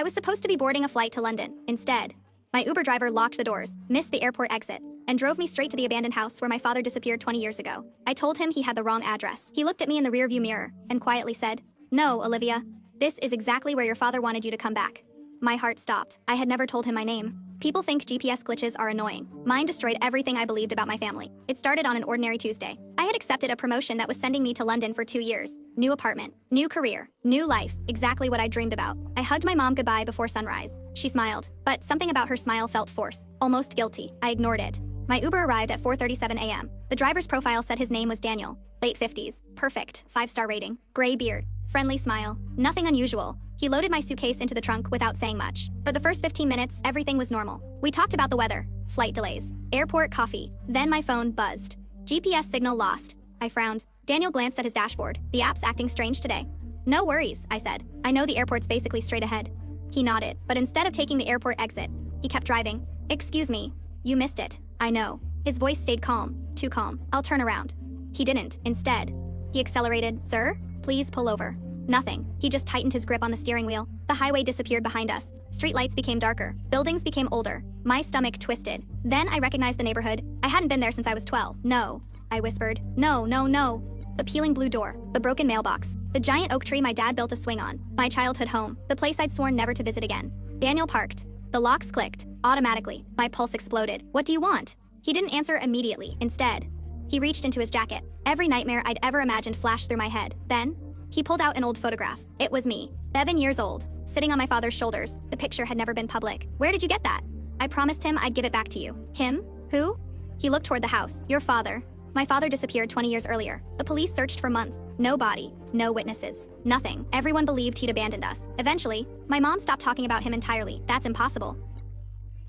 I was supposed to be boarding a flight to London. Instead, my Uber driver locked the doors, missed the airport exit, and drove me straight to the abandoned house where my father disappeared 20 years ago. I told him he had the wrong address. He looked at me in the rearview mirror and quietly said, "No, Olivia, this is exactly where your father wanted you to come back." My heart stopped. I had never told him my name. People think GPS glitches are annoying. Mine destroyed everything I believed about my family. It started on an ordinary Tuesday. I had accepted a promotion that was sending me to London for 2 years. New apartment, new career, new life, exactly what I dreamed about. I hugged my mom goodbye before sunrise. She smiled, but something about her smile felt forced, almost guilty. I ignored it. My Uber arrived at 4:37 a.m. The driver's profile said his name was Daniel, late 50s, perfect, 5-star rating, gray beard, friendly smile, nothing unusual. He loaded my suitcase into the trunk without saying much. For the first 15 minutes, everything was normal. We talked about the weather, flight delays, airport coffee. Then my phone buzzed. GPS signal lost. I frowned. Daniel glanced at his dashboard. The app's acting strange today. "No worries," I said. "I know the airport's basically straight ahead." He nodded, but instead of taking the airport exit, he kept driving. "Excuse me, you missed it." "I know." His voice stayed calm, too calm. "I'll turn around." He didn't. Instead, he accelerated. "Sir, please pull over." Nothing. He just tightened his grip on the steering wheel. The highway disappeared behind us. Street lights became darker. Buildings became older. My stomach twisted. Then I recognized the neighborhood. I hadn't been there since I was 12. "No," I whispered. "No, no, no." The peeling blue door. The broken mailbox. The giant oak tree my dad built a swing on. My childhood home. The place I'd sworn never to visit again. Daniel parked. The locks clicked. Automatically. My pulse exploded. "What do you want?" He didn't answer immediately. Instead, he reached into his jacket. Every nightmare I'd ever imagined flashed through my head. Then, he pulled out an old photograph. It was me, 7 years old, sitting on my father's shoulders. The picture had never been public. "Where did you get that?" I promised him I'd give it back to you. "Him? Who?" He looked toward the house. "Your father." My father disappeared 20 years earlier. The police searched for months. No body, no witnesses, nothing. Everyone believed he'd abandoned us. Eventually, my mom stopped talking about him entirely. "That's impossible."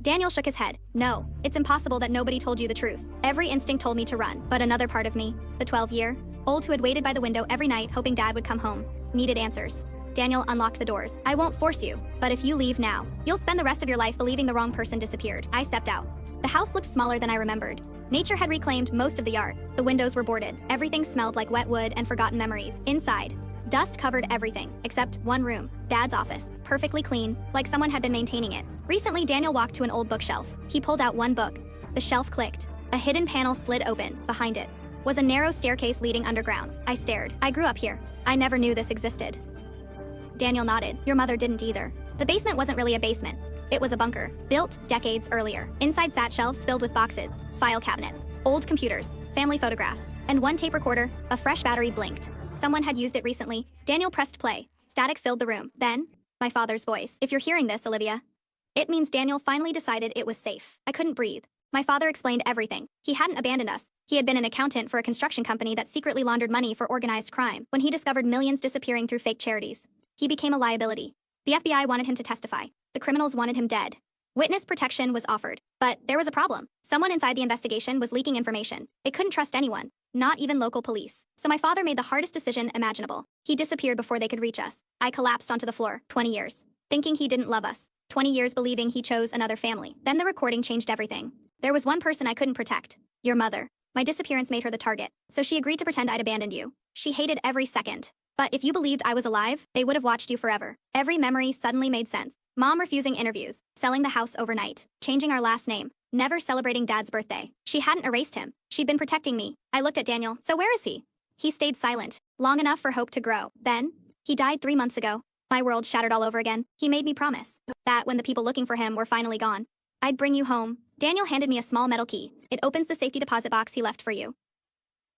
Daniel shook his head. "No, it's impossible that nobody told you the truth. Every instinct told me to run, but another part of me, the 12-year-old who had waited by the window every night hoping Dad would come home, needed answers." Daniel unlocked the doors. "I won't force you, but if you leave now, you'll spend the rest of your life believing the wrong person disappeared." I stepped out. The house looked smaller than I remembered. Nature had reclaimed most of the yard. The windows were boarded. Everything smelled like wet wood and forgotten memories. Inside, dust covered everything, except one room, Dad's office, perfectly clean, like someone had been maintaining it. Recently, Daniel walked to an old bookshelf. He pulled out one book. The shelf clicked. A hidden panel slid open. Behind it was a narrow staircase leading underground. I stared. "I grew up here. I never knew this existed." Daniel nodded. "Your mother didn't either." The basement wasn't really a basement. It was a bunker, built decades earlier. Inside sat shelves filled with boxes, file cabinets, old computers, family photographs, and one tape recorder. A fresh battery blinked. Someone had used it recently. Daniel pressed play. Static filled the room. Then, my father's voice. "If you're hearing this, Olivia, it means Daniel finally decided it was safe." I couldn't breathe. My father explained everything. He hadn't abandoned us. He had been an accountant for a construction company that secretly laundered money for organized crime. When he discovered millions disappearing through fake charities, he became a liability. The FBI wanted him to testify. The criminals wanted him dead. Witness protection was offered. But there was a problem. Someone inside the investigation was leaking information. They couldn't trust anyone, not even local police. So my father made the hardest decision imaginable. He disappeared before they could reach us. I collapsed onto the floor. 20 years. Thinking he didn't love us. 20 years believing he chose another family. Then the recording changed everything. There was one person I couldn't protect. Your mother. My disappearance made her the target. So she agreed to pretend I'd abandoned you. She hated every second. But if you believed I was alive, they would have watched you forever. Every memory suddenly made sense. Mom refusing interviews, selling the house overnight, changing our last name, never celebrating Dad's birthday. She hadn't erased him. She'd been protecting me. I looked at Daniel. "So where is he?" He stayed silent, long enough for hope to grow. Then, he died 3 months ago. My world shattered all over again. He made me promise that when the people looking for him were finally gone, I'd bring you home. Daniel handed me a small metal key. "It opens the safety deposit box he left for you."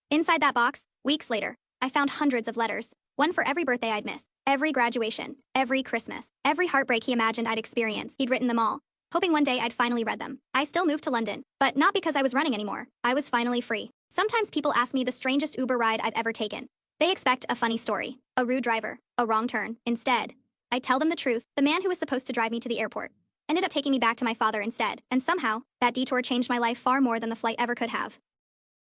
Inside that box, weeks later, I found hundreds of letters. One for every birthday I'd missed, every graduation, every Christmas, every heartbreak he imagined I'd experience. He'd written them all, hoping one day I'd finally read them. I still moved to London, but not because I was running anymore. I was finally free. Sometimes people ask me the strangest Uber ride I've ever taken. They expect a funny story, a rude driver, a wrong turn. Instead, I tell them the truth. The man who was supposed to drive me to the airport ended up taking me back to my father instead. And somehow, that detour changed my life far more than the flight ever could have.